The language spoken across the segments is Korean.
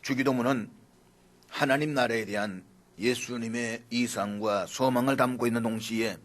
주기도문은 하나님 나라에 대한 예수님의 이상과 소망을 담고 있는 동시에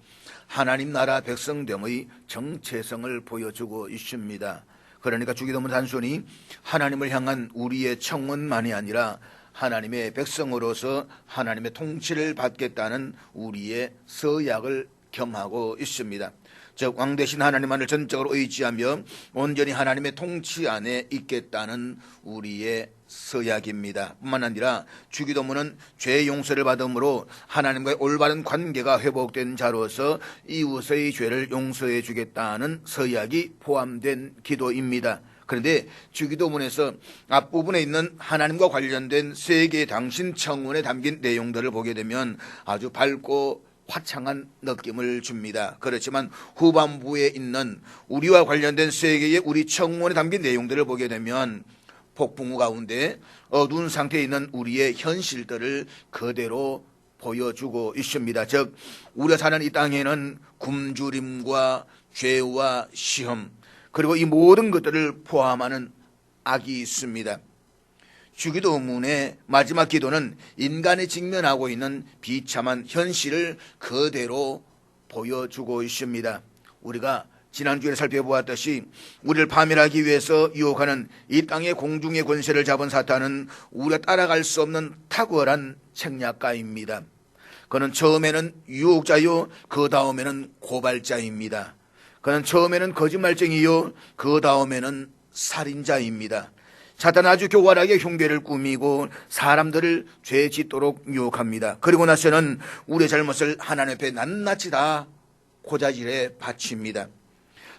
하나님 나라 백성됨의 정체성을 보여주고 있습니다. 그러니까 주기도문은 단순히 하나님을 향한 우리의 청원만이 아니라 하나님의 백성으로서 하나님의 통치를 받겠다는 우리의 서약을 겸하고 있습니다. 즉 왕 대신 하나님만을 전적으로 의지하며 온전히 하나님의 통치 안에 있겠다는 우리의 서약입니다. 뿐만 아니라 주기도문은 죄 용서를 받음으로 하나님과의 올바른 관계가 회복된 자로서 이웃의 죄를 용서해 주겠다는 서약이 포함된 기도입니다. 그런데 주기도문에서 앞부분에 있는 하나님과 관련된 세 개의 당신 청원에 담긴 내용들을 보게 되면 아주 밝고 화창한 느낌을 줍니다. 그렇지만 후반부에 있는 우리와 관련된 세 개의 우리 청원에 담긴 내용들을 보게 되면 폭풍우 가운데 어두운 상태에 있는 우리의 현실들을 그대로 보여주고 있습니다. 즉 우리가 사는 이 땅에는 굶주림과 죄와 시험 그리고 이 모든 것들을 포함하는 악이 있습니다. 주기도문의 마지막 기도는 인간이 직면하고 있는 비참한 현실을 그대로 보여주고 있습니다. 우리가 지난주에 살펴보았듯이 우리를 파멸하기 위해서 유혹하는 이 땅의 공중의 권세를 잡은 사탄은 우리가 따라갈 수 없는 탁월한 책략가입니다. 그는 처음에는 유혹자요 그 다음에는 고발자입니다. 그는 처음에는 거짓말쟁이요 그 다음에는 살인자입니다. 사탄은 아주 교활하게 흉계를 꾸미고 사람들을 죄 짓도록 유혹합니다. 그리고 나서는 우리의 잘못을 하나님 앞에 낱낱이 다 고자질에 바칩니다.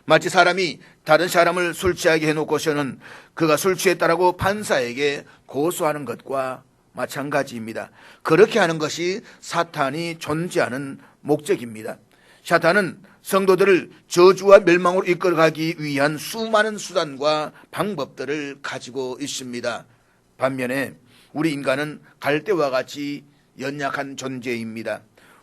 마치 사람이 다른 사람을 술 취하게 해놓고서는 그가 술 취했다라고 판사에게 고소하는 것과 마찬가지입니다. 그렇게 하는 것이 사탄이 존재하는 목적입니다. 사탄은 성도들을 저주와 멸망으로 이끌어가기 위한 수많은 수단과 방법들을 가지고 있습니다. 반면에 우리 인간은 갈대와 같이 연약한 존재입니다.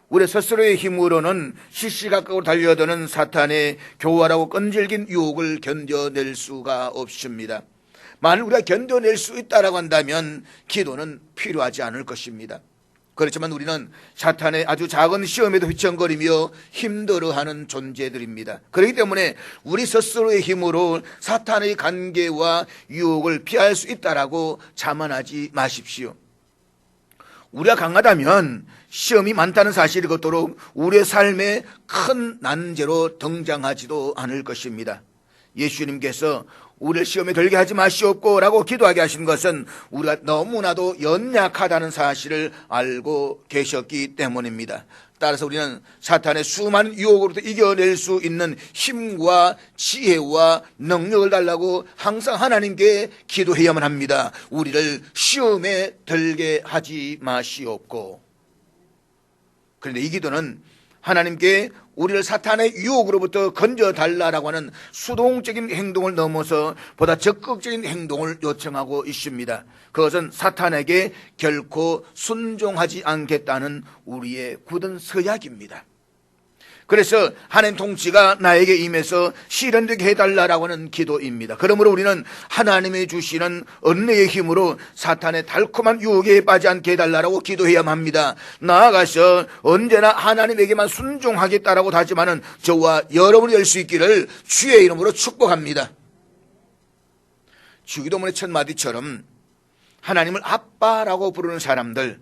우리 스스로의 힘으로는 시시각각으로 달려드는 사탄의 교활하고 끈질긴 유혹을 견뎌낼 수가 없습니다. 만일 우리가 견뎌낼 수 있다고 한다면 기도는 필요하지 않을 것입니다. 그렇지만 우리는 사탄의 아주 작은 시험에도 휘청거리며 힘들어하는 존재들입니다. 그렇기 때문에 우리 스스로의 힘으로 사탄의 관계와 유혹을 피할 수 있다라고 자만하지 마십시오. 우리가 강하다면 시험이 많다는 사실이 걷도록 우리의 삶에 큰 난제로 등장하지도 않을 것입니다. 예수님께서 우리를 시험에 들게 하지 마시옵고 라고 기도하게 하신 것은 우리가 너무나도 연약하다는 사실을 알고 계셨기 때문입니다. 따라서 우리는 사탄의 수많은 유혹으로부터 이겨낼 수 있는 힘과 지혜와 능력을 달라고 항상 하나님께 기도해야만 합니다. 우리를 시험에 들게 하지 마시옵고. 그런데 이 기도는 하나님께 우리를 사탄의 유혹으로부터 건져달라고 하는 수동적인 행동을 넘어서 보다 적극적인 행동을 요청하고 있습니다. 그것은 사탄에게 결코 순종하지 않겠다는 우리의 굳은 서약입니다. 그래서 하나님 통치가 나에게 임해서 실현되게 해달라고 하는 기도입니다. 그러므로 우리는 하나님이 주시는 은혜의 힘으로 사탄의 달콤한 유혹에 빠지지 않게 해달라고 기도해야만 합니다. 나아가서 언제나 하나님에게만 순종하겠다라고 다짐하는 저와 여러분이 될 수 있기를 주의 이름으로 축복합니다. 주기도문의 첫 마디처럼 하나님을 아빠라고 부르는 사람들,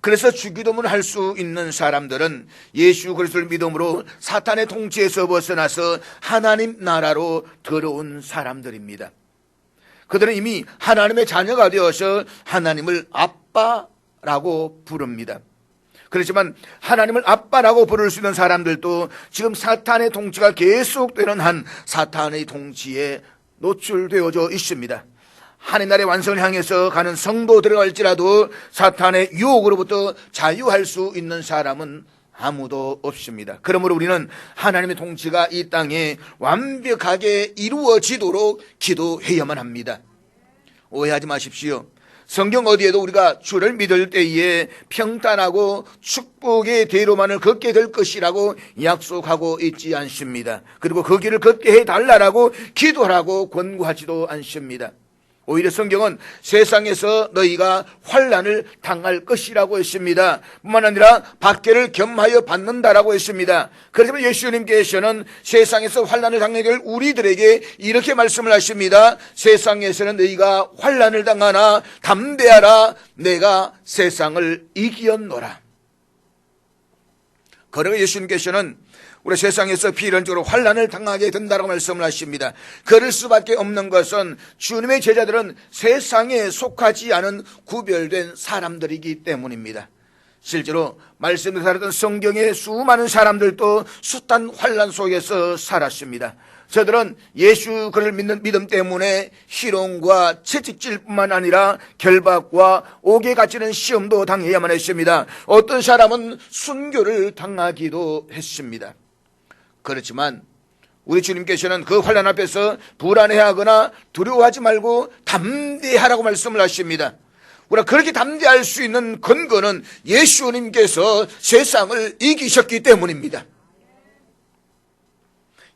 그래서 주기도문을 할 수 있는 사람들은 예수 그리스도를 믿음으로 사탄의 통치에서 벗어나서 하나님 나라로 들어온 사람들입니다. 그들은 이미 하나님의 자녀가 되어서 하나님을 아빠라고 부릅니다. 그렇지만 하나님을 아빠라고 부를 수 있는 사람들도 지금 사탄의 통치가 계속되는 한 사탄의 통치에 노출되어져 있습니다. 하나님 나라의 완성을 향해서 가는 성도들을 할지라도 사탄의 유혹으로부터 자유할 수 있는 사람은 아무도 없습니다. 그러므로 우리는 하나님의 통치가 이 땅에 완벽하게 이루어지도록 기도해야만 합니다. 오해하지 마십시오. 성경 어디에도 우리가 주를 믿을 때에 평탄하고 축복의 대로만을 걷게 될 것이라고 약속하고 있지 않습니다. 그리고 그 길을 걷게 해달라고 기도하라고 권고하지도 않습니다. 오히려 성경은 세상에서 너희가 환난을 당할 것이라고 했습니다. 뿐만 아니라 박해를 겸하여 받는다라고 했습니다. 그래서 예수님께서는 세상에서 환난을 당하게 우리들에게 이렇게 말씀을 하십니다. 세상에서는 너희가 환난을 당하나 담대하라, 내가 세상을 이기었노라. 그러고 예수님께서는 우리 세상에서 필연적으로 환난을 당하게 된다고 말씀을 하십니다. 그럴 수밖에 없는 것은 주님의 제자들은 세상에 속하지 않은 구별된 사람들이기 때문입니다. 실제로 말씀을 살았던 성경의 수많은 사람들도 숱한 환난 속에서 살았습니다. 저들은 예수 그를 믿는 믿음 때문에 희롱과 채찍질뿐만 아니라 결박과 옥에 갇히는 시험도 당해야만 했습니다. 어떤 사람은 순교를 당하기도 했습니다. 그렇지만 우리 주님께서는 그 환난 앞에서 불안해하거나 두려워하지 말고 담대하라고 말씀을 하십니다. 우리가 그렇게 담대할 수 있는 근거는 예수님께서 세상을 이기셨기 때문입니다.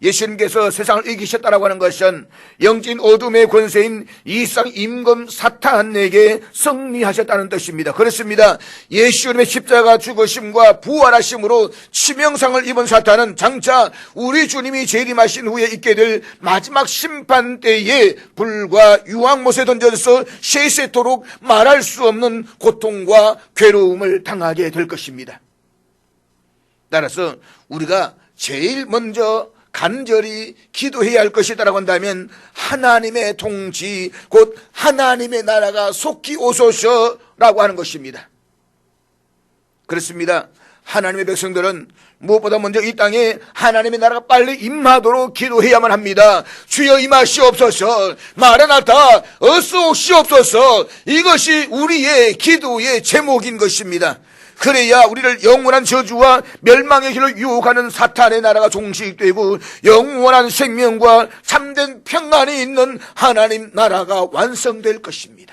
예수님께서 세상을 이기셨다라고 하는 것은 영진 어둠의 권세인 이상 임금 사탄에게 승리하셨다는 뜻입니다. 그렇습니다. 예수님의 십자가 죽으심과 부활하심으로 치명상을 입은 사탄은 장차 우리 주님이 재림하신 후에 있게 될 마지막 심판 때에 불과 유황못에 던져서 세세토록 말할 수 없는 고통과 괴로움을 당하게 될 것입니다. 따라서 우리가 제일 먼저 간절히 기도해야 할 것이다라고 한다면 하나님의 통치, 곧 하나님의 나라가 속히 오소서라고 하는 것입니다. 그렇습니다. 하나님의 백성들은 무엇보다 먼저 이 땅에 하나님의 나라가 빨리 임하도록 기도해야만 합니다. 주여 임하시옵소서, 마라나타 어서 오시옵소서, 이것이 우리의 기도의 제목인 것입니다. 그래야 우리를 영원한 저주와 멸망의 길로 유혹하는 사탄의 나라가 종식되고 영원한 생명과 참된 평안이 있는 하나님 나라가 완성될 것입니다.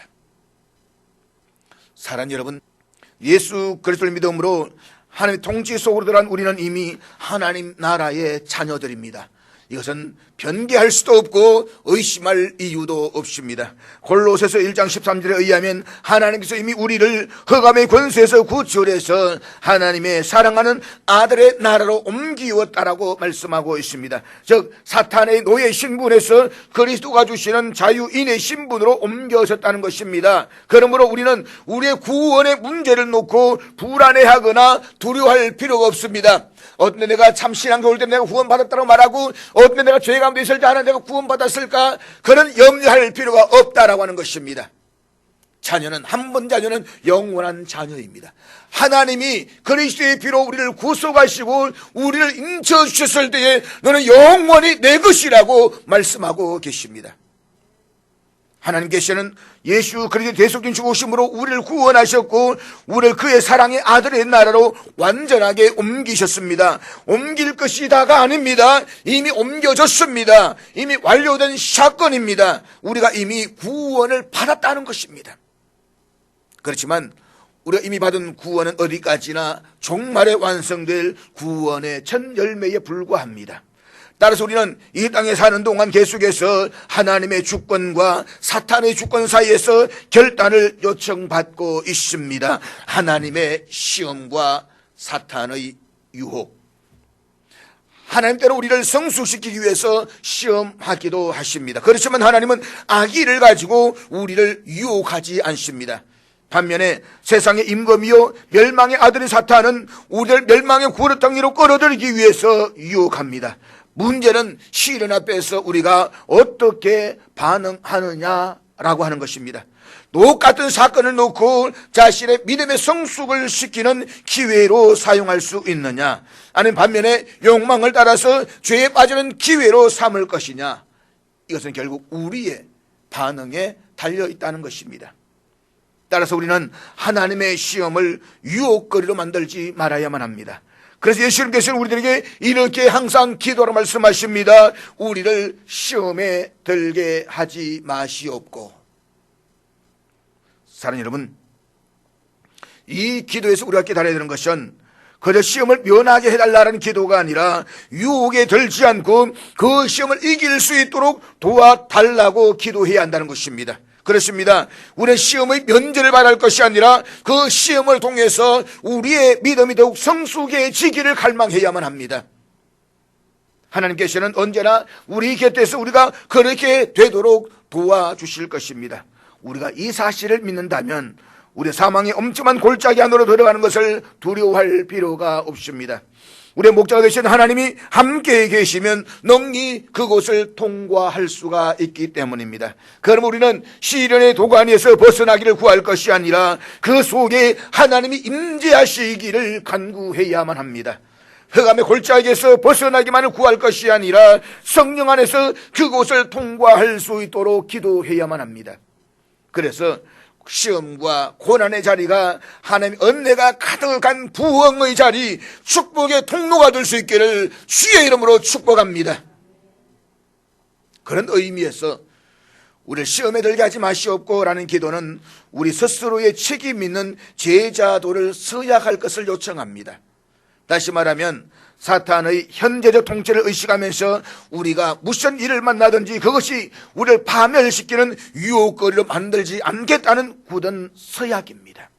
사랑하는 여러분, 예수 그리스도를 믿음으로 하나님의 통치 속으로 들어간 우리는 이미 하나님 나라의 자녀들입니다. 이것은 변개할 수도 없고 의심할 이유도 없습니다. 골로새서 1장 13절에 의하면 하나님께서 이미 우리를 흑암의 권세에서 구출해서 하나님의 사랑하는 아들의 나라로 옮기었다라고 말씀하고 있습니다. 즉 사탄의 노예 신분에서 그리스도가 주시는 자유인의 신분으로 옮겨졌다는 것입니다. 그러므로 우리는 우리의 구원의 문제를 놓고 불안해하거나 두려워할 필요가 없습니다. 어떤 때 내가 참 신앙교 올 때 내가 구원받았다고 말하고 어떤 때 내가 죄 가운데 있을 때 하나 내가 구원받았을까, 그런 염려할 필요가 없다라고 하는 것입니다. 자녀는 한 번 자녀는 영원한 자녀입니다. 하나님이 그리스도의 피로 우리를 구속하시고 우리를 인쳐주셨을 때에 너는 영원히 내 것이라고 말씀하고 계십니다. 하나님께서는 예수 그리스도의 대속된 죽으심으로 우리를 구원하셨고 우리를 그의 사랑의 아들의 나라로 완전하게 옮기셨습니다. 옮길 것이 다가 아닙니다. 이미 옮겨졌습니다. 이미 완료된 사건입니다. 우리가 이미 구원을 받았다는 것입니다. 그렇지만 우리가 이미 받은 구원은 어디까지나 종말에 완성될 구원의 첫 열매에 불과합니다. 따라서 우리는 이 땅에 사는 동안 계속해서 하나님의 주권과 사탄의 주권 사이에서 결단을 요청받고 있습니다. 하나님의 시험과 사탄의 유혹. 하나님 때는 우리를 성숙시키기 위해서 시험하기도 하십니다. 그렇지만 하나님은 악의를 가지고 우리를 유혹하지 않습니다. 반면에 세상의 임금이요 멸망의 아들인 사탄은 우리를 멸망의 구르덩이로 끌어들이기 위해서 유혹합니다. 문제는 시련 앞에서 우리가 어떻게 반응하느냐라고 하는 것입니다. 똑같은 사건을 놓고 자신의 믿음의 성숙을 시키는 기회로 사용할 수 있느냐, 아니면 반면에 욕망을 따라서 죄에 빠지는 기회로 삼을 것이냐, 이것은 결국 우리의 반응에 달려 있다는 것입니다. 따라서 우리는 하나님의 시험을 유혹거리로 만들지 말아야만 합니다. 그래서 예수님께서는 우리들에게 이렇게 항상 기도로 말씀하십니다. 우리를 시험에 들게 하지 마시옵고. 사랑하는 여러분, 이 기도에서 우리가 깨달아야 되는 것은 그저 시험을 면하게 해달라는 기도가 아니라 유혹에 들지 않고 그 시험을 이길 수 있도록 도와달라고 기도해야 한다는 것입니다. 그렇습니다. 우리는 시험의 면제를 바랄 것이 아니라 그 시험을 통해서 우리의 믿음이 더욱 성숙해지기를 갈망해야만 합니다. 하나님께서는 언제나 우리 곁에서 우리가 그렇게 되도록 도와주실 것입니다. 우리가 이 사실을 믿는다면 우리 사망의 엄청난 골짜기 안으로 들어가는 것을 두려워할 필요가 없습니다. 우리의 목자가 되신 하나님이 함께 계시면 능히 그곳을 통과할 수가 있기 때문입니다. 그럼 우리는 시련의 도가니에서 벗어나기를 구할 것이 아니라 그 속에 하나님이 임재하시기를 간구해야만 합니다. 흑암의 골짜기에서 벗어나기만을 구할 것이 아니라 성령 안에서 그곳을 통과할 수 있도록 기도해야만 합니다. 그래서 시험과 고난의 자리가 하나님의 은혜가 가득한 부흥의 자리, 축복의 통로가 될 수 있기를 주의 이름으로 축복합니다. 그런 의미에서 우리를 시험에 들게 하지 마시옵고라는 기도는 우리 스스로의 책임 있는 제자도를 서약할 것을 요청합니다. 다시 말하면 사탄의 현재적 통치를 의식하면서 우리가 무슨 일을 만나든지 그것이 우리를 파멸시키는 유혹거리로 만들지 않겠다는 굳은 서약입니다.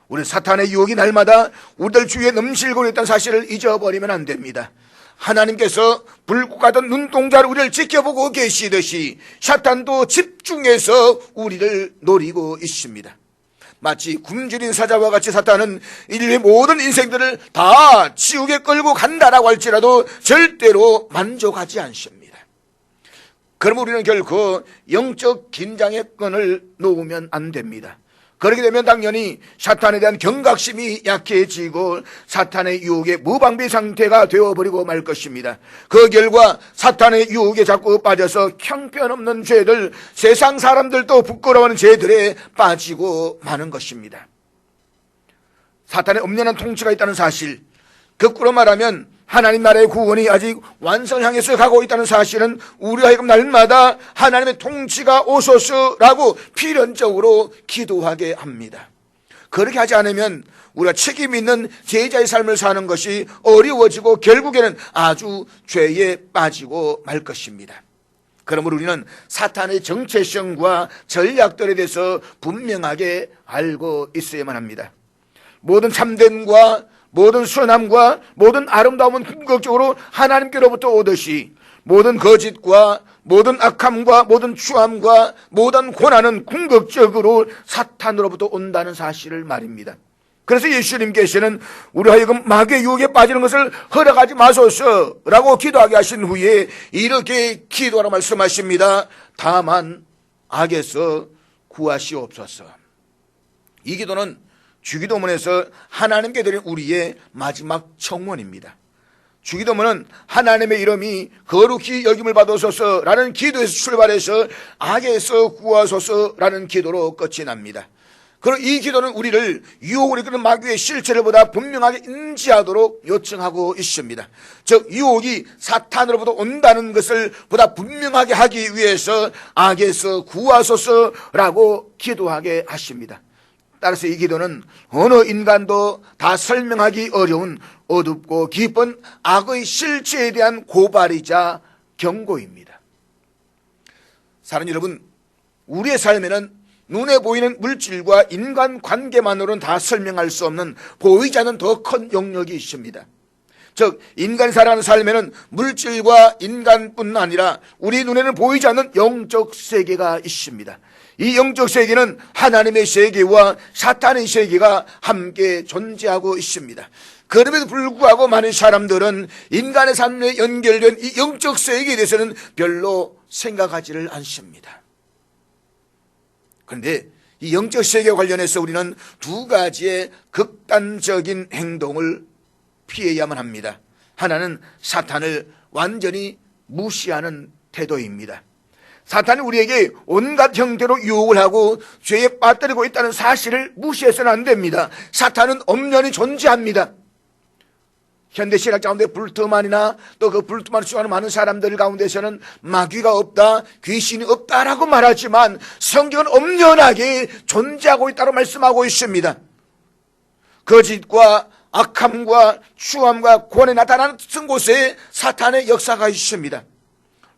우리 사탄의 유혹이 날마다 우리들 주위에 넘실고 있다는 사실을 잊어버리면 안 됩니다. 하나님께서 불꽃 같은 눈동자로 우리를 지켜보고 계시듯이 사탄도 집중해서 우리를 노리고 있습니다. 마치 굶주린 사자와 같이 사탄은 인류의 모든 인생들을 다 지옥에 끌고 간다라고 할지라도 절대로 만족하지 않습니다. 그럼 우리는 결코 영적 긴장의 끈을 놓으면 안 됩니다. 그렇게 되면 당연히 사탄에 대한 경각심이 약해지고 사탄의 유혹에 무방비 상태가 되어버리고 말 것입니다. 그 결과 사탄의 유혹에 자꾸 빠져서 형편없는 죄들, 세상 사람들도 부끄러워하는 죄들에 빠지고 마는 것입니다. 사탄의 엄연한 통치가 있다는 사실, 거꾸로 말하면 하나님 나라의 구원이 아직 완성을 향해서 가고 있다는 사실은 우리가 하여금 날마다 하나님의 통치가 오소서라고 필연적으로 기도하게 합니다. 그렇게 하지 않으면 우리가 책임 있는 제자의 삶을 사는 것이 어려워지고 결국에는 아주 죄에 빠지고 말 것입니다. 그러므로 우리는 사탄의 정체성과 전략들에 대해서 분명하게 알고 있어야만 합니다. 모든 참됨과 모든 선함과 모든 아름다움은 궁극적으로 하나님께로부터 오듯이 모든 거짓과 모든 악함과 모든 추함과 모든 고난은 궁극적으로 사탄으로부터 온다는 사실을 말입니다. 그래서 예수님께서는 우리 하여금 마귀의 유혹에 빠지는 것을 허락하지 마소서라고 기도하게 하신 후에 이렇게 기도하라 말씀하십니다. 다만 악에서 구하시옵소서. 이 기도는 주기도문에서 하나님께 드린 우리의 마지막 청원입니다. 주기도문은 하나님의 이름이 거룩히 여김을 받으소서라는 기도에서 출발해서 악에서 구하소서라는 기도로 끝이 납니다. 그리고 이 기도는 우리를 유혹을 이끄는 마귀의 실체를 보다 분명하게 인지하도록 요청하고 있습니다. 즉 유혹이 사탄으로부터 온다는 것을 보다 분명하게 하기 위해서 악에서 구하소서라고 기도하게 하십니다. 따라서 이 기도는 어느 인간도 다 설명하기 어려운 어둡고 깊은 악의 실체에 대한 고발이자 경고입니다. 사랑하는 여러분, 우리의 삶에는 눈에 보이는 물질과 인간 관계만으로는 다 설명할 수 없는 보이지 않는 더 큰 영역이 있습니다. 즉 인간이 살아가는 삶에는 물질과 인간뿐 아니라 우리 눈에는 보이지 않는 영적 세계가 있습니다. 이 영적 세계는 하나님의 세계와 사탄의 세계가 함께 존재하고 있습니다. 그럼에도 불구하고 많은 사람들은 인간의 삶에 연결된 이 영적 세계에 대해서는 별로 생각하지를 않습니다. 그런데 이 영적 세계와 관련해서 우리는 두 가지의 극단적인 행동을 피해야만 합니다. 하나는 사탄을 완전히 무시하는 태도입니다. 사탄이 우리에게 온갖 형태로 유혹을 하고 죄에 빠뜨리고 있다는 사실을 무시해서는 안 됩니다. 사탄은 엄연히 존재합니다. 현대신학 가운데 불트만이나 또 그 불트만을 추구하는 많은 사람들 가운데서는 마귀가 없다, 귀신이 없다라고 말하지만 성경은 엄연하게 존재하고 있다고 말씀하고 있습니다. 거짓과 악함과 추함과 고난이 나타나는 곳에 사탄의 역사가 있습니다.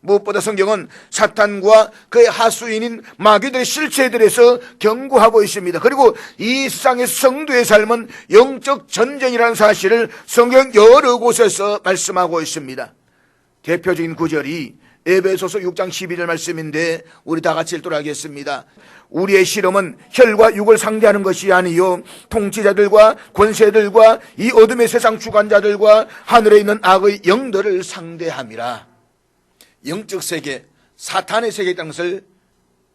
무엇보다 성경은 사탄과 그의 하수인인 마귀들의 실체에 대해서 경고하고 있습니다. 그리고 이 세상의 성도의 삶은 영적 전쟁이라는 사실을 성경 여러 곳에서 말씀하고 있습니다. 대표적인 구절이 에베소서 6장 12절 말씀인데 우리 다 같이 읽도록 하겠습니다. 우리의 실험은 혈과 육을 상대하는 것이 아니요 통치자들과 권세들과 이 어둠의 세상 주관자들과 하늘에 있는 악의 영들을 상대함이라. 영적 세계, 사탄의 세계에 있다는 것을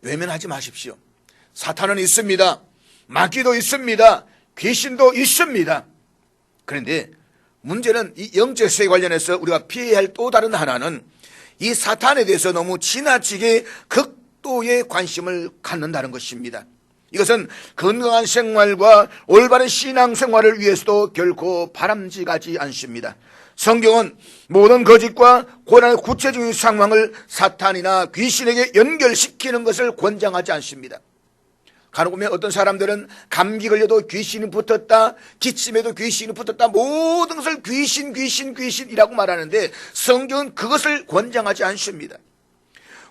외면하지 마십시오. 사탄은 있습니다. 마귀도 있습니다. 귀신도 있습니다. 그런데 문제는 이 영적 세계 관련해서 우리가 피해야 할 또 다른 하나는 이 사탄에 대해서 너무 지나치게 극도의 관심을 갖는다는 것입니다. 이것은 건강한 생활과 올바른 신앙생활을 위해서도 결코 바람직하지 않습니다. 성경은 모든 거짓과 고난의 구체적인 상황을 사탄이나 귀신에게 연결시키는 것을 권장하지 않습니다. 간혹 보면 어떤 사람들은 감기 걸려도 귀신이 붙었다, 기침에도 귀신이 붙었다, 모든 것을 귀신이라고 말하는데 성경은 그것을 권장하지 않습니다.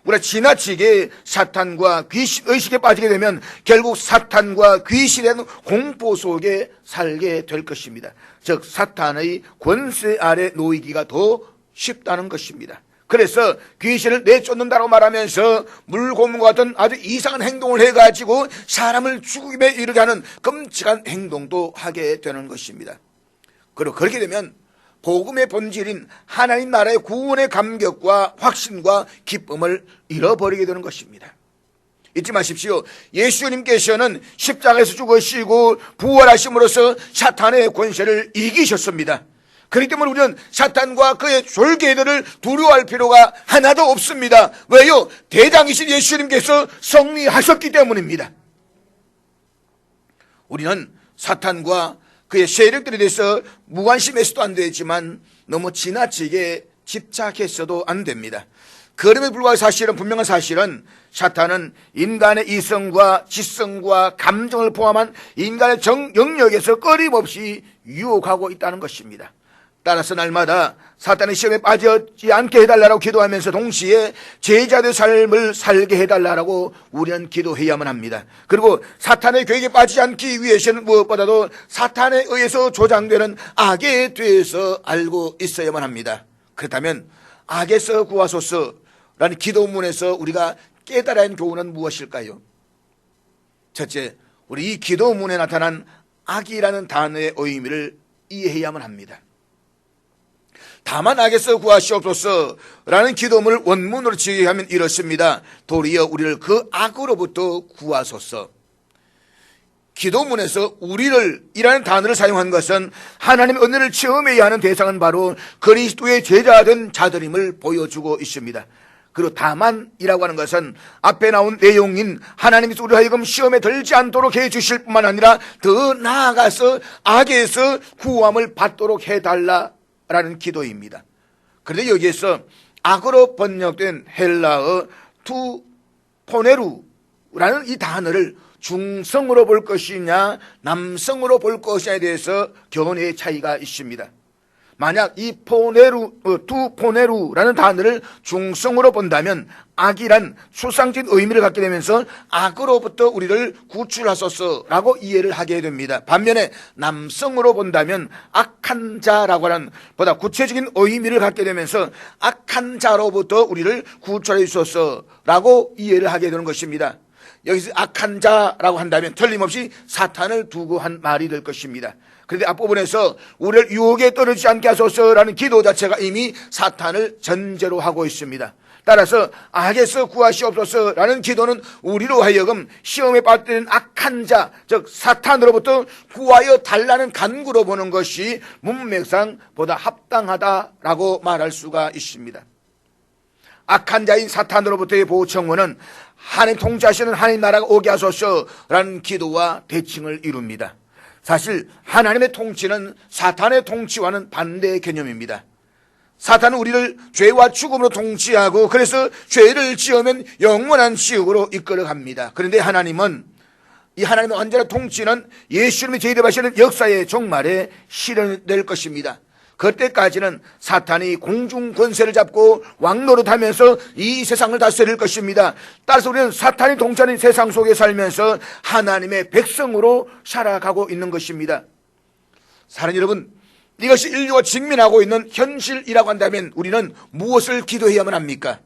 우리가 지나치게 사탄과 귀신 의식에 빠지게 되면 결국 사탄과 귀신의 공포 속에 살게 될 것입니다. 즉 사탄의 권세 아래 놓이기가 더 쉽다는 것입니다. 그래서 귀신을 내쫓는다고 말하면서 물고문과 같은 아주 이상한 행동을 해가지고 사람을 죽음에 이르게 하는 끔찍한 행동도 하게 되는 것입니다. 그리고 그렇게 되면 복음의 본질인 하나님 나라의 구원의 감격과 확신과 기쁨을 잃어버리게 되는 것입니다. 잊지 마십시오. 예수님께서는 십자가에서 죽으시고 부활하심으로써 사탄의 권세를 이기셨습니다. 그렇기 때문에 우리는 사탄과 그의 졸개들을 두려워할 필요가 하나도 없습니다. 왜요? 대장이신 예수님께서 승리하셨기 때문입니다. 우리는 사탄과 그의 세력들에 대해서 무관심해서도 안 되지만 너무 지나치게 집착해서도 안 됩니다. 그럼에 불구하고 사실은 분명한 사실은 사탄은 인간의 이성과 지성과 감정을 포함한 인간의 영역에서 끊임없이 유혹하고 있다는 것입니다. 따라서 날마다 사탄의 시험에 빠지지 않게 해달라고 기도하면서 동시에 제자들의 삶을 살게 해달라고 우리는 기도해야만 합니다. 그리고 사탄의 계획에 빠지지 않기 위해서는 무엇보다도 사탄에 의해서 조장되는 악에 대해서 알고 있어야만 합니다. 그렇다면 악에서 구하소서라는 기도문에서 우리가 깨달아야 하는 교훈은 무엇일까요? 첫째, 우리 이 기도문에 나타난 악이라는 단어의 의미를 이해해야만 합니다. 다만 악에서 구하시옵소서라는 기도문을 원문으로 지으면 이렇습니다. 도리어 우리를 그 악으로부터 구하소서. 기도문에서 우리를 이라는 단어를 사용한 것은 하나님의 은혜를 체험해야 하는 대상은 바로 그리스도의 제자된 자들임을 보여주고 있습니다. 그리고 다만이라고 하는 것은 앞에 나온 내용인 하나님께서 우리 하여금 시험에 들지 않도록 해주실 뿐만 아니라 더 나아가서 악에서 구함을 받도록 해달라 라는 기도입니다. 그런데 여기에서 악으로 번역된 헬라어 투포네루라는 이 단어를 중성으로 볼 것이냐 남성으로 볼 것이냐에 대해서 견해의 차이가 있습니다. 만약 이 투포네루라는 단어를 중성으로 본다면 악이란 추상적인 의미를 갖게 되면서 악으로부터 우리를 구출하소서라고 이해를 하게 됩니다. 반면에 남성으로 본다면 악한 자라고 하는 보다 구체적인 의미를 갖게 되면서 악한 자로부터 우리를 구출해 주소서라고 이해를 하게 되는 것입니다. 여기서 악한 자라고 한다면 틀림없이 사탄을 두고 한 말이 될 것입니다. 그런데 앞부분에서 우리를 유혹에 떨어지지 않게 하소서라는 기도 자체가 이미 사탄을 전제로 하고 있습니다. 따라서 악에서 구하시옵소서라는 기도는 우리로 하여금 시험에 빠뜨린 악한 자, 즉 사탄으로부터 구하여 달라는 간구로 보는 것이 문맥상 보다 합당하다라고 말할 수가 있습니다. 악한 자인 사탄으로부터의 보호 청구는 하나님 통치하시는 하나님 나라가 오게 하소서라는 기도와 대칭을 이룹니다. 사실 하나님의 통치는 사탄의 통치와는 반대의 개념입니다. 사탄은 우리를 죄와 죽음으로 통치하고 그래서 죄를 지으면 영원한 지옥으로 이끌어갑니다. 그런데 하나님은 이 하나님의 완전한 통치는 예수님이 제대하시는 역사의 종말에 실현될 것입니다. 그때까지는 사탄이 공중 권세를 잡고 왕노릇하면서 이 세상을 다스릴 것입니다. 따라서 우리는 사탄이 통치하는 세상 속에 살면서 하나님의 백성으로 살아가고 있는 것입니다. 사랑하는 여러분, 이것이 인류가 직면하고 있는 현실이라고 한다면 우리는 무엇을 기도해야만 합니까?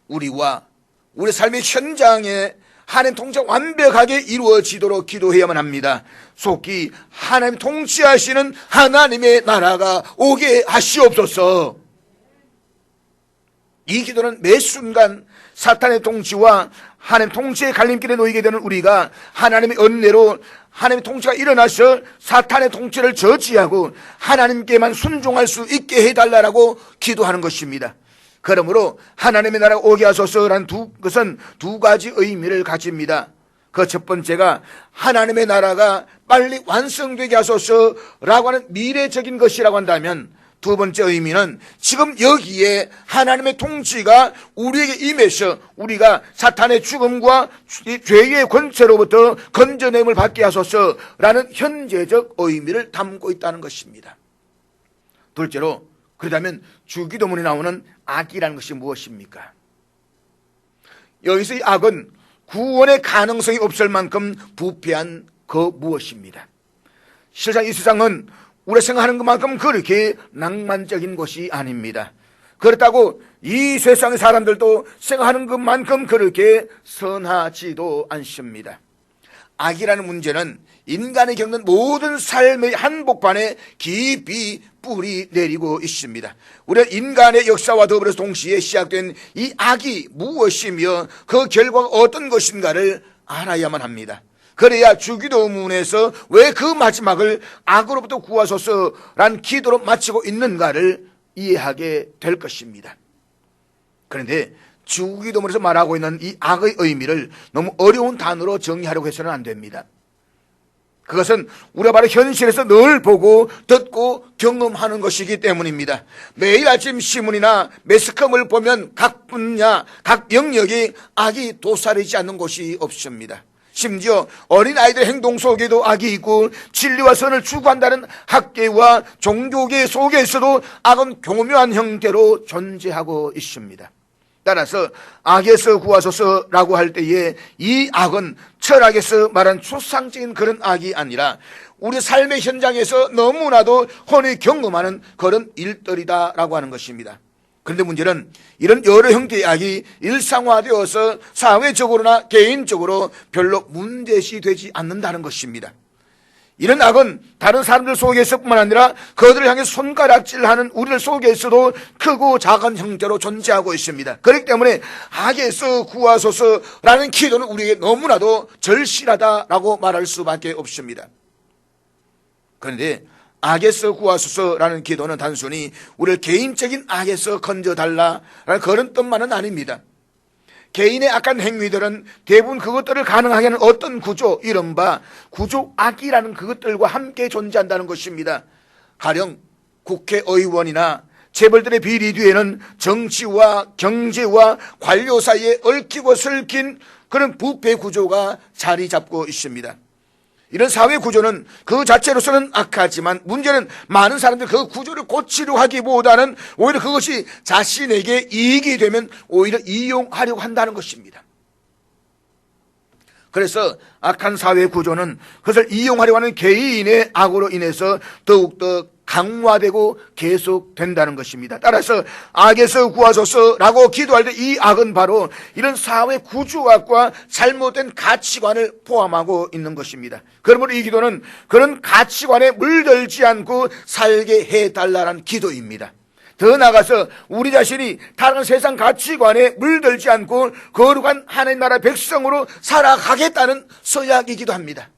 우리와 우리 삶의 현장에 하나님 통치가 완벽하게 이루어지도록 기도해야만 합니다. 속히 하나님 통치하시는 하나님의 나라가 오게 하시옵소서. 이 기도는 매 순간 사탄의 통치와 하나님 통치의 갈림길에 놓이게 되는 우리가 하나님의 은혜로 하나님의 통치가 일어나서 사탄의 통치를 저지하고 하나님께만 순종할 수 있게 해달라고 기도하는 것입니다. 그러므로 하나님의 나라가 오게 하소서라는 것은 두 가지 의미를 가집니다. 그 첫 번째가 하나님의 나라가 빨리 완성되게 하소서라고 하는 미래적인 것이라고 한다면, 두 번째 의미는 지금 여기에 하나님의 통치가 우리에게 임해서 우리가 사탄의 죽음과 죄의 권세로부터 건져냄을 받게 하소서라는 현재적 의미를 담고 있다는 것입니다. 둘째로, 그렇다면 주기도문에 나오는 악이라는 것이 무엇입니까? 여기서 이 악은 구원의 가능성이 없을 만큼 부패한 그 무엇입니다. 실상 이 세상은 우리가 생각하는 것만큼 그렇게 낭만적인 것이 아닙니다. 그렇다고 이 세상의 사람들도 생각하는 것만큼 그렇게 선하지도 않습니다. 악이라는 문제는 인간이 겪는 모든 삶의 한복판에 깊이 뿌리 내리고 있습니다. 우리가 인간의 역사와 더불어서 동시에 시작된 이 악이 무엇이며 그 결과가 어떤 것인가를 알아야만 합니다. 그래야 주기도문에서 왜 그 마지막을 악으로부터 구하소서라는 기도로 마치고 있는가를 이해하게 될 것입니다. 그런데 주기도문에서 말하고 있는 이 악의 의미를 너무 어려운 단어로 정의하려고 해서는 안 됩니다. 그것은 우리가 바로 현실에서 늘 보고 듣고 경험하는 것이기 때문입니다. 매일 아침 신문이나 매스컴을 보면 각 분야, 각 영역에 악이 도사리지 않는 곳이 없습니다. 심지어 어린아이들의 행동 속에도 악이 있고 진리와 선을 추구한다는 학계와 종교계 속에서도 악은 교묘한 형태로 존재하고 있습니다. 따라서 악에서 구하소서라고 할 때에 이 악은 철학에서 말한 추상적인 그런 악이 아니라 우리 삶의 현장에서 너무나도 흔히 경험하는 그런 일들이다라고 하는 것입니다. 그런데 문제는 이런 여러 형태의 악이 일상화되어서 사회적으로나 개인적으로 별로 문제시되지 않는다는 것입니다. 이런 악은 다른 사람들 속에서뿐만 아니라 그들을 향해 손가락질하는 우리들 속에서도 크고 작은 형태로 존재하고 있습니다. 그렇기 때문에 악에서 구하소서라는 기도는 우리에게 너무나도 절실하다라고 말할 수밖에 없습니다. 그런데 악에서 구하소서라는 기도는 단순히 우리를 개인적인 악에서 건져달라라는 그런 뜻만은 아닙니다. 개인의 악한 행위들은 대부분 그것들을 가능하게 하는 어떤 구조, 이른바 구조악이라는 그것들과 함께 존재한다는 것입니다. 가령 국회의원이나 재벌들의 비리 뒤에는 정치와 경제와 관료 사이에 얽히고 설킨 그런 부패 구조가 자리 잡고 있습니다. 이런 사회 구조는 그 자체로서는 악하지만 문제는 많은 사람들이 그 구조를 고치려 하기보다는 오히려 그것이 자신에게 이익이 되면 오히려 이용하려고 한다는 것입니다. 그래서 악한 사회 구조는 그것을 이용하려고 하는 개인의 악으로 인해서 더욱더 강화되고 계속된다는 것입니다. 따라서 악에서 구하소서라고 기도할 때 이 악은 바로 이런 사회 구조학과 잘못된 가치관을 포함하고 있는 것입니다. 그러므로 이 기도는 그런 가치관에 물들지 않고 살게 해달라는 기도입니다. 더 나아가서 우리 자신이 다른 세상 가치관에 물들지 않고 거룩한 하나님 나라 백성으로 살아가겠다는 서약이기도 합니다.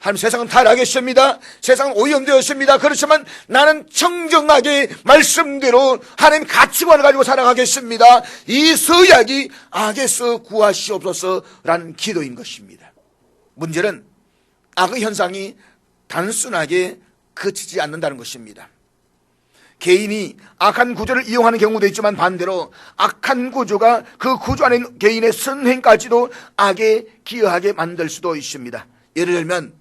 하나님, 세상은 타락했습니다. 세상은 오염되었습니다. 그렇지만 나는 청정하게 말씀대로 하나님 가치관을 가지고 살아가겠습니다. 이 서약이 악에서 구하시옵소서라는 기도인 것입니다. 문제는 악의 현상이 단순하게 그치지 않는다는 것입니다. 개인이 악한 구조를 이용하는 경우도 있지만 반대로 악한 구조가 그 구조 안에 있는 개인의 선행까지도 악에 기여하게 만들 수도 있습니다. 예를 들면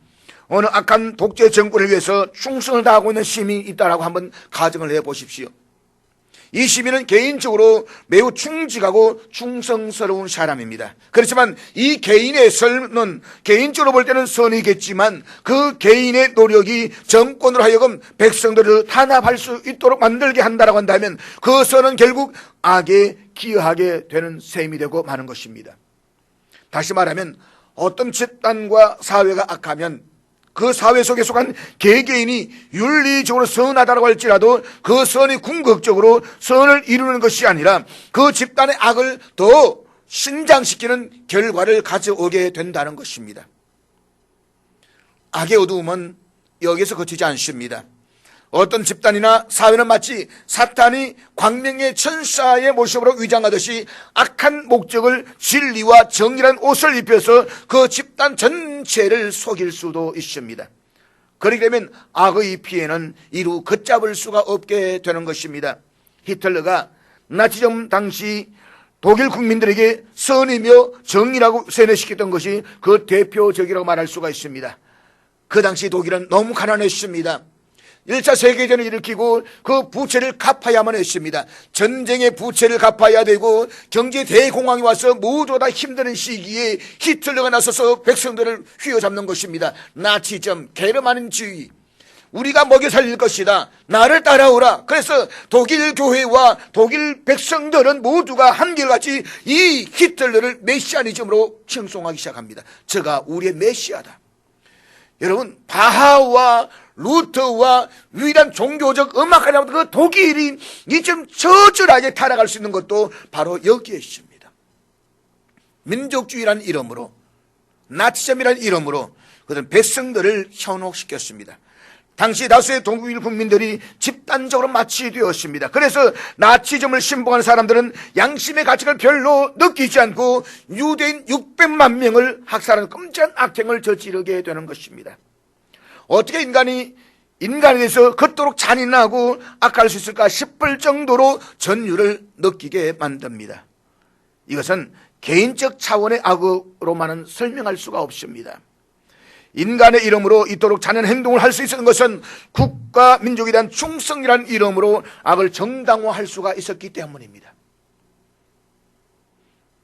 어느 악한 독재 정권을 위해서 충성을 다하고 있는 시민이 있다라고 한번 가정을 해보십시오. 이 시민은 개인적으로 매우 충직하고 충성스러운 사람입니다. 그렇지만 이 개인의 삶은 개인적으로 볼 때는 선이겠지만 그 개인의 노력이 정권으로 하여금 백성들을 탄압할 수 있도록 만들게 한다고 한다면 그 선은 결국 악에 기여하게 되는 셈이 되고 마는 것입니다. 다시 말하면 어떤 집단과 사회가 악하면 그 사회 속에 속한 개개인이 윤리적으로 선하다고 할지라도 그 선이 궁극적으로 선을 이루는 것이 아니라 그 집단의 악을 더 신장시키는 결과를 가져오게 된다는 것입니다. 악의 어두움은 여기서 그치지 않습니다. 어떤 집단이나 사회는 마치 사탄이 광명의 천사의 모습으로 위장하듯이 악한 목적을 진리와 정의란 옷을 입혀서 그 집단 전체를 속일 수도 있습니다. 그렇게 되면 악의 피해는 이루 걷잡을 수가 없게 되는 것입니다. 히틀러가 나치즘 당시 독일 국민들에게 선이며 정의라고 세뇌시켰던 것이 그 대표적이라고 말할 수가 있습니다. 그 당시 독일은 너무 가난했습니다. 1차 세계대전을 일으키고 그 부채를 갚아야만 했습니다. 전쟁의 부채를 갚아야 되고 경제 대공황이 와서 모두 다 힘드는 시기에 히틀러가 나서서 백성들을 휘어잡는 것입니다. 나치즘, 게르만주의, 우리가 먹여 살릴 것이다, 나를 따라오라. 그래서 독일 교회와 독일 백성들은 모두가 한결같이 이 히틀러를 메시아니즘으로 칭송하기 시작합니다. 저가 우리의 메시아다. 여러분, 바하와 루터와 유일한 종교적 음악가라고 그 독일이 이쯤 저절하게 타락할 수 있는 것도 바로 여기에 있습니다. 민족주의라는 이름으로, 나치즘이라는 이름으로 그들은 백성들을 현혹시켰습니다. 당시 다수의 독일 국민들이 집단적으로 마취되었습니다. 그래서 나치즘을 신봉하는 사람들은 양심의 가치를 별로 느끼지 않고 유대인 600만 명을 학살하는 끔찍한 악행을 저지르게 되는 것입니다. 어떻게 인간에 대해서 그토록 잔인하고 악할 수 있을까 싶을 정도로 전율을 느끼게 만듭니다. 이것은 개인적 차원의 악으로만은 설명할 수가 없습니다. 인간의 이름으로 이토록 잔인한 행동을 할 수 있었던 것은 국가 민족에 대한 충성이라는 이름으로 악을 정당화할 수가 있었기 때문입니다.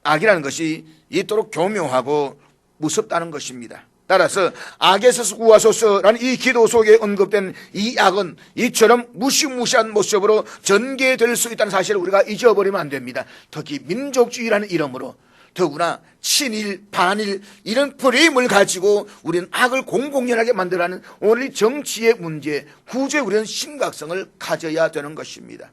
악이라는 것이 이토록 교묘하고 무섭다는 것입니다. 따라서 악에서 구하소서라는 이 기도 속에 언급된 이 악은 이처럼 무시무시한 모습으로 전개될 수 있다는 사실을 우리가 잊어버리면 안 됩니다. 특히 민족주의라는 이름으로, 더구나 친일, 반일 이런 프레임을 가지고 우리는 악을 공공연하게 만들어가는 오늘 정치의 문제, 구조에 우리는 심각성을 가져야 되는 것입니다.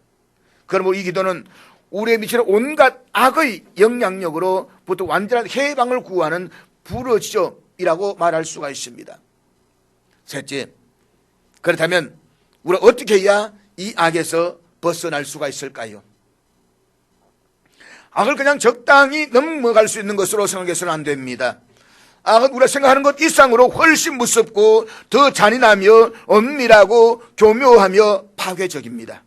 그러므로 이 기도는 우리의 미치는 온갖 악의 영향력으로부터 완전한 해방을 구하는 부르짖음이라고 말할 수가 있습니다. 셋째, 그렇다면 우리가 어떻게 해야 이 악에서 벗어날 수가 있을까요? 악을 그냥 적당히 넘어갈 수 있는 것으로 생각해서는 안 됩니다. 악은 우리가 생각하는 것 이상으로 훨씬 무섭고 더 잔인하며 엄밀하고 교묘하며 파괴적입니다.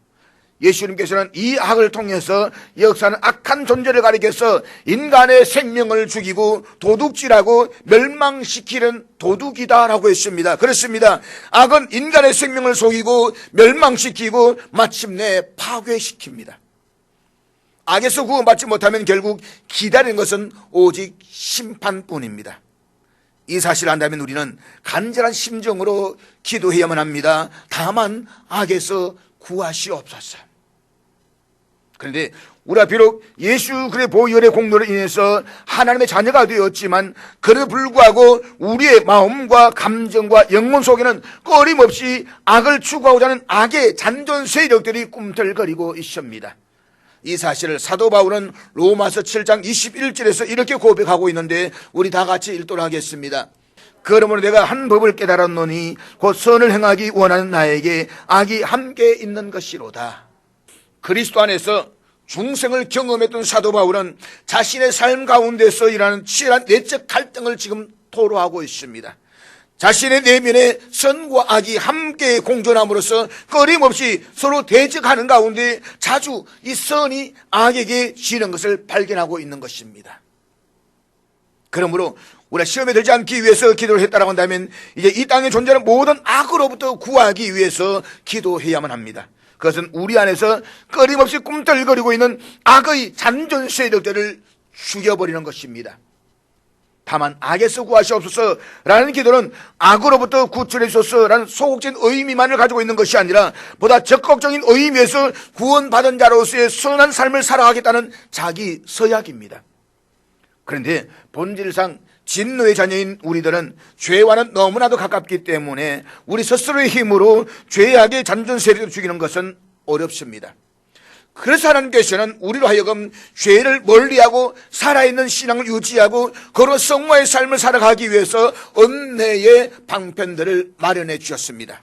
예수님께서는 이 악을 통해서 역사는 악한 존재를 가리켜서 인간의 생명을 죽이고 도둑질하고 멸망시키는 도둑이다라고 했습니다. 그렇습니다. 악은 인간의 생명을 속이고 멸망시키고 마침내 파괴시킵니다. 악에서 구원받지 못하면 결국 기다리는 것은 오직 심판뿐입니다. 이 사실을 안다면 우리는 간절한 심정으로 기도해야만 합니다. 다만 악에서 구하시옵소서. 그런데 우리가 비록 예수 그리스도의 보혈의 공로로 인해서 하나님의 자녀가 되었지만 그래도 불구하고 우리의 마음과 감정과 영혼 속에는 끊임없이 악을 추구하고자 하는 악의 잔존 세력들이 꿈틀거리고 있습니다. 이 사실을 사도 바울은 로마서 7장 21절에서 이렇게 고백하고 있는데 우리 다 같이 읽도록 하겠습니다. 그러므로 내가 한 법을 깨달았노니 곧 선을 행하기 원하는 나에게 악이 함께 있는 것이로다. 그리스도 안에서 중생을 경험했던 사도 바울은 자신의 삶 가운데서 일하는 치열한 내적 갈등을 지금 토로하고 있습니다. 자신의 내면에 선과 악이 함께 공존함으로써 끊임없이 서로 대적하는 가운데 자주 이 선이 악에게 지는 것을 발견하고 있는 것입니다. 그러므로 우리가 시험에 들지 않기 위해서 기도를 했다라고 한다면 이제 이 땅에 존재하는 모든 악으로부터 구하기 위해서 기도해야만 합니다. 그것은 우리 안에서 끊임없이 꿈틀거리고 있는 악의 잔존 세력들을 죽여버리는 것입니다. 다만 악에서 구하시옵소서라는 기도는 악으로부터 구출해 주소서라는 소극적인 의미만을 가지고 있는 것이 아니라 보다 적극적인 의미에서 구원받은 자로서의 선한 삶을 살아가겠다는 자기 서약입니다. 그런데 본질상 진노의 자녀인 우리들은 죄와는 너무나도 가깝기 때문에 우리 스스로의 힘으로 죄악의 잔존 세력을 죽이는 것은 어렵습니다. 그래서 하나님께서는 우리로 하여금 죄를 멀리하고 살아있는 신앙을 유지하고 거룩한 성화의 삶을 살아가기 위해서 은혜의 방편들을 마련해 주셨습니다.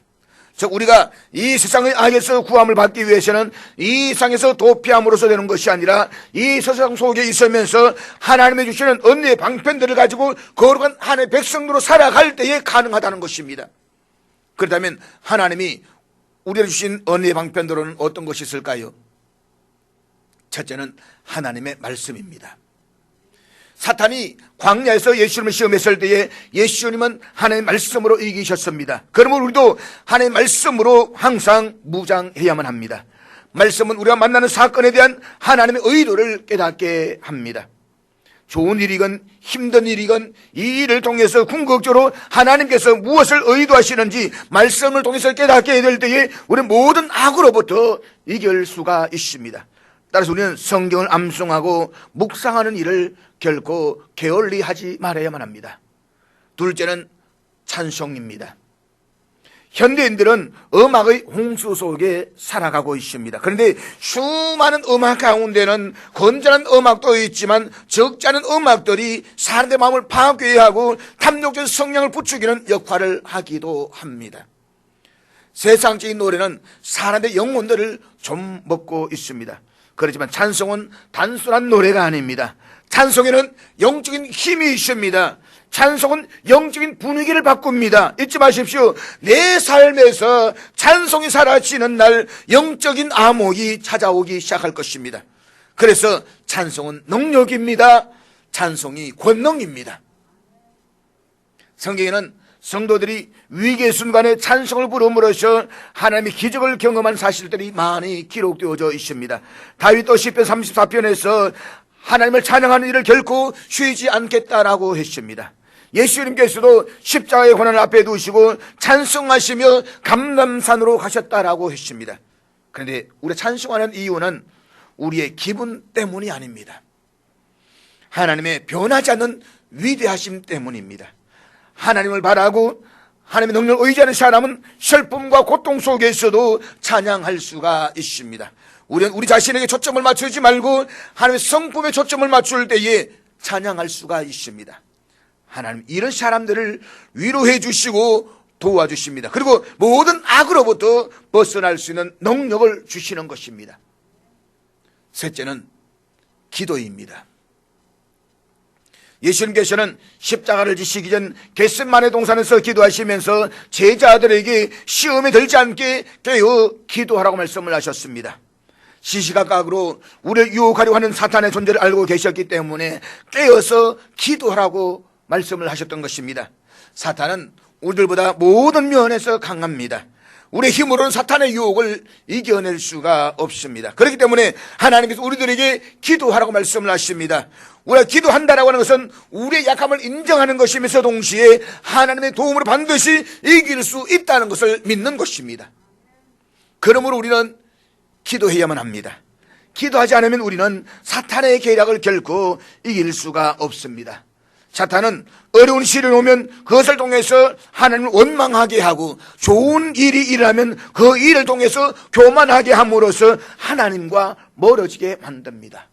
즉 우리가 이 세상의 악에서 구함을 받기 위해서는 이 세상에서 도피함으로써 되는 것이 아니라 이 세상 속에 있으면서 하나님이 주시는 은혜의 방편들을 가지고 거룩한 하나님의 백성으로 살아갈 때에 가능하다는 것입니다. 그렇다면 하나님이 우리에게 주신 은혜의 방편들은 어떤 것이 있을까요? 첫째는 하나님의 말씀입니다. 사탄이 광야에서 예수님을 시험했을 때에 예수님은 하나님의 말씀으로 이기셨습니다. 그러므로 우리도 하나님의 말씀으로 항상 무장해야만 합니다. 말씀은 우리가 만나는 사건에 대한 하나님의 의도를 깨닫게 합니다. 좋은 일이건 힘든 일이건 이 일을 통해서 궁극적으로 하나님께서 무엇을 의도하시는지 말씀을 통해서 깨닫게 될 때에 우리는 모든 악으로부터 이길 수가 있습니다. 따라서 우리는 성경을 암송하고 묵상하는 일을 결코 게을리 하지 말아야만 합니다. 둘째는 찬송입니다. 현대인들은 음악의 홍수 속에 살아가고 있습니다. 그런데 수많은 음악 가운데는 건전한 음악도 있지만 적지 않은 음악들이 사람들의 마음을 파괴하고 탐욕적인 성향을 부추기는 역할을 하기도 합니다. 세상적인 노래는 사람의 영혼들을 좀 먹고 있습니다. 그렇지만 찬송은 단순한 노래가 아닙니다. 찬송에는 영적인 힘이 있습니다. 찬송은 영적인 분위기를 바꿉니다. 잊지 마십시오. 내 삶에서 찬송이 사라지는 날 영적인 암흑이 찾아오기 시작할 것입니다. 그래서 찬송은 능력입니다. 찬송이 권능입니다. 성경에는 성도들이 위기의 순간에 찬송을 부름으로써 하나님의 기적을 경험한 사실들이 많이 기록되어져 있습니다. 다윗도 시편 34편에서 하나님을 찬양하는 일을 결코 쉬지 않겠다라고 했습니다. 예수님께서도 십자가의 고난을 앞에 두시고 찬송하시며 감람산으로 가셨다라고 했습니다. 그런데 우리가 찬송하는 이유는 우리의 기분 때문이 아닙니다. 하나님의 변하지 않는 위대하심 때문입니다. 하나님을 바라고 하나님의 능력을 의지하는 사람은 슬픔과 고통 속에서도 찬양할 수가 있습니다. 우리는 우리 자신에게 초점을 맞추지 말고 하나님의 성품에 초점을 맞출 때에 찬양할 수가 있습니다. 하나님 이런 사람들을 위로해 주시고 도와주십니다. 그리고 모든 악으로부터 벗어날 수 있는 능력을 주시는 것입니다. 셋째는 기도입니다. 예수님께서는 십자가를 지시기 전 겟세마네 동산에서 기도하시면서 제자들에게 시험에 들지 않게 깨어 기도하라고 말씀을 하셨습니다. 시시각각으로 우리를 유혹하려고 하는 사탄의 존재를 알고 계셨기 때문에 깨어서 기도하라고 말씀을 하셨던 것입니다. 사탄은 우리들보다 모든 면에서 강합니다. 우리의 힘으로는 사탄의 유혹을 이겨낼 수가 없습니다. 그렇기 때문에 하나님께서 우리들에게 기도하라고 말씀을 하십니다. 우리가 기도한다라고 하는 것은 우리의 약함을 인정하는 것이면서 동시에 하나님의 도움으로 반드시 이길 수 있다는 것을 믿는 것입니다. 그러므로 우리는 기도해야만 합니다. 기도하지 않으면 우리는 사탄의 계략을 결코 이길 수가 없습니다. 사탄은 어려운 시련이 오면 그것을 통해서 하나님을 원망하게 하고 좋은 일이 일어나면 그 일을 통해서 교만하게 함으로써 하나님과 멀어지게 만듭니다.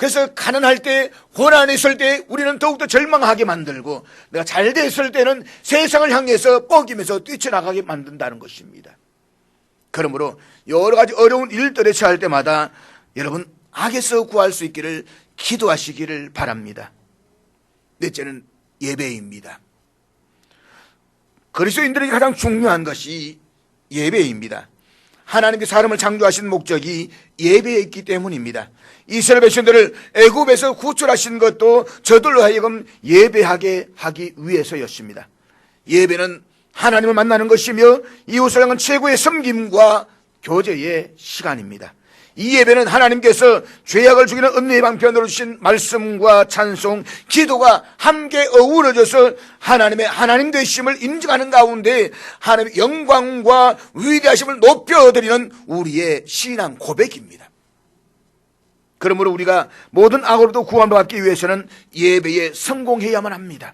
그래서 가난할 때, 고난이 있을 때 우리는 더욱더 절망하게 만들고 내가 잘 됐을 때는 세상을 향해서 뻐기면서 뛰쳐나가게 만든다는 것입니다. 그러므로 여러 가지 어려운 일들에 처할 때마다 여러분 악에서 구할 수 있기를 기도하시기를 바랍니다. 넷째는 예배입니다. 그리스도인들에게 가장 중요한 것이 예배입니다. 하나님께 사람을 창조하신 목적이 예배에 있기 때문입니다. 이스라엘 백성들을 애굽에서 구출하신 것도 저들로 하여금 예배하게 하기 위해서였습니다. 예배는 하나님을 만나는 것이며 이웃을 향한 최고의 섬김과 교제의 시간입니다. 이 예배는 하나님께서 죄악을 죽이는 은혜의 방편으로 주신 말씀과 찬송, 기도가 함께 어우러져서 하나님의 하나님 되심을 인정하는 가운데 하나님의 영광과 위대하심을 높여드리는 우리의 신앙 고백입니다. 그러므로 우리가 모든 악으로부터 구원을 받기 위해서는 예배에 성공해야만 합니다.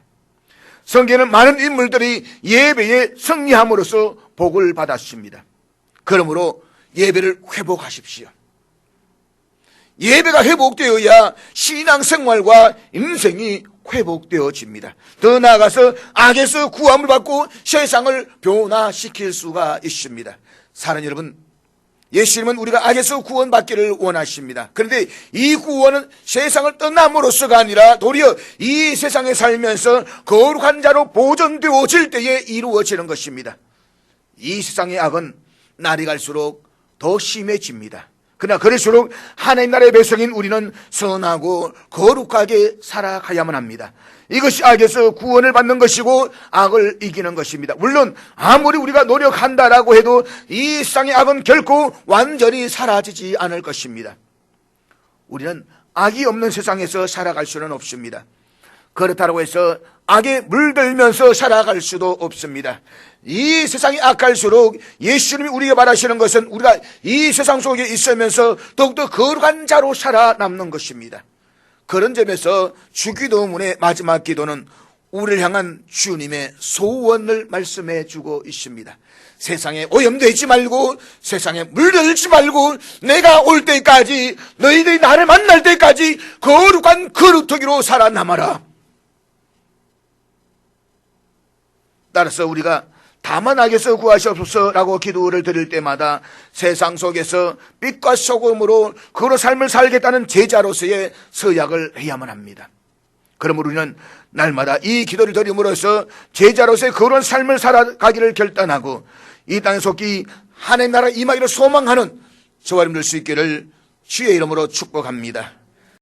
성경에는 많은 인물들이 예배에 승리함으로써 복을 받았습니다. 그러므로 예배를 회복하십시오. 예배가 회복되어야 신앙생활과 인생이 회복되어집니다. 더 나아가서 악에서 구원을 받고 세상을 변화시킬 수가 있습니다. 사랑하는 여러분, 예수님은 우리가 악에서 구원받기를 원하십니다. 그런데 이 구원은 세상을 떠남으로써가 아니라 도리어 이 세상에 살면서 거룩한 자로 보존되어질 때에 이루어지는 것입니다. 이 세상의 악은 날이 갈수록 더 심해집니다. 그러나 그럴수록 하나님 나라의 백성인 우리는 선하고 거룩하게 살아가야만 합니다. 이것이 악에서 구원을 받는 것이고 악을 이기는 것입니다. 물론 아무리 우리가 노력한다라고 해도 이 세상의 악은 결코 완전히 사라지지 않을 것입니다. 우리는 악이 없는 세상에서 살아갈 수는 없습니다. 그렇다고 해서 악에 물들면서 살아갈 수도 없습니다. 이 세상이 악할수록 예수님이 우리에게 말하시는 것은 우리가 이 세상 속에 있으면서 더욱더 거룩한 자로 살아남는 것입니다. 그런 점에서 주기도문의 마지막 기도는 우리를 향한 주님의 소원을 말씀해 주고 있습니다. 세상에 오염되지 말고 세상에 물들지 말고 내가 올 때까지 너희들이 나를 만날 때까지 거룩한 거룩토기로 살아남아라. 따라서 우리가 다만 악에서 구하시옵소서라고 기도를 드릴 때마다 세상 속에서 빛과 소금으로 그런 삶을 살겠다는 제자로서의 서약을 해야만 합니다. 그러므로 우리는 날마다 이 기도를 드림으로써 제자로서의 그런 삶을 살아가기를 결단하고 이 땅에 속히 하나님 나라 임하기를 소망하는 저와 여러분들 수 있기를 주의 이름으로 축복합니다.